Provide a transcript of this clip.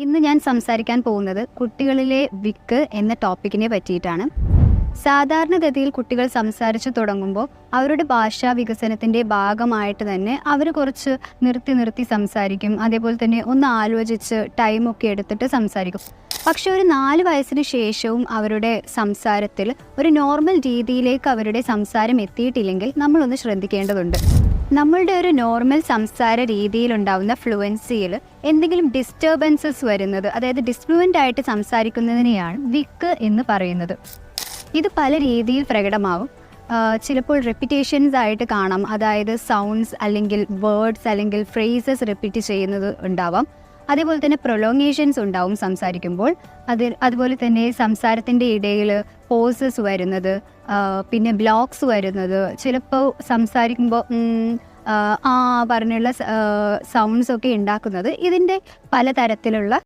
ഇന്ന് ഞാൻ സംസാരിക്കാൻ പോകുന്നത് കുട്ടികളിലെ വിക്ക് എന്ന ടോപ്പിക്കിനെ പറ്റിയിട്ടാണ്. സാധാരണഗതിയിൽ കുട്ടികൾ സംസാരിച്ചു തുടങ്ങുമ്പോൾ അവരുടെ ഭാഷാ വികസനത്തിൻ്റെ ഭാഗമായിട്ട് തന്നെ അവർ കുറച്ച് നിർത്തി സംസാരിക്കും. അതേപോലെ തന്നെ ഒന്ന് ആലോചിച്ച് ടൈമൊക്കെ എടുത്തിട്ട് സംസാരിക്കും. പക്ഷെ ഒരു 4 വയസ്സിന് ശേഷവും അവരുടെ സംസാരത്തിൽ ഒരു നോർമൽ രീതിയിലേക്ക് അവരുടെ സംസാരം എത്തിയിട്ടില്ലെങ്കിൽ നമ്മളൊന്ന് ശ്രദ്ധിക്കേണ്ടതുണ്ട്. നമ്മളുടെ ഒരു നോർമൽ സംസാര രീതിയിലുണ്ടാവുന്ന ഫ്ലുവൻസിയിൽ എന്തെങ്കിലും ഡിസ്റ്റർബൻസസ് വരുന്നത്, അതായത് ഡിസ്ഫ്ലുവൻ്റ് ആയിട്ട് സംസാരിക്കുന്നതിനെയാണ് വിക്ക് എന്ന് പറയുന്നത്. ഇത് പല രീതിയിൽ പ്രകടമാവും. ചിലപ്പോൾ റെപ്പിറ്റേഷൻസ് ആയിട്ട് കാണാം, അതായത് സൗണ്ട്സ് അല്ലെങ്കിൽ വേർഡ്സ് അല്ലെങ്കിൽ ഫ്രേസസ് റിപ്പീറ്റ് ചെയ്യുന്നത് ഉണ്ടാവാം. അതേപോലെ തന്നെ പ്രൊലോങ്ങേഷൻസ് ഉണ്ടാവും സംസാരിക്കുമ്പോൾ. അതുപോലെ തന്നെ സംസാരത്തിൻ്റെ ഇടയിൽ പോസസ് വരുന്നത്, പിന്നെ ബ്ലോക്സ് വരുന്നത്, ചിലപ്പോൾ സംസാരിക്കുമ്പോൾ പറഞ്ഞുള്ള സൗണ്ട്സൊക്കെ ഉണ്ടാക്കുന്നത് ഇതിൻ്റെ പലതരത്തിലുള്ള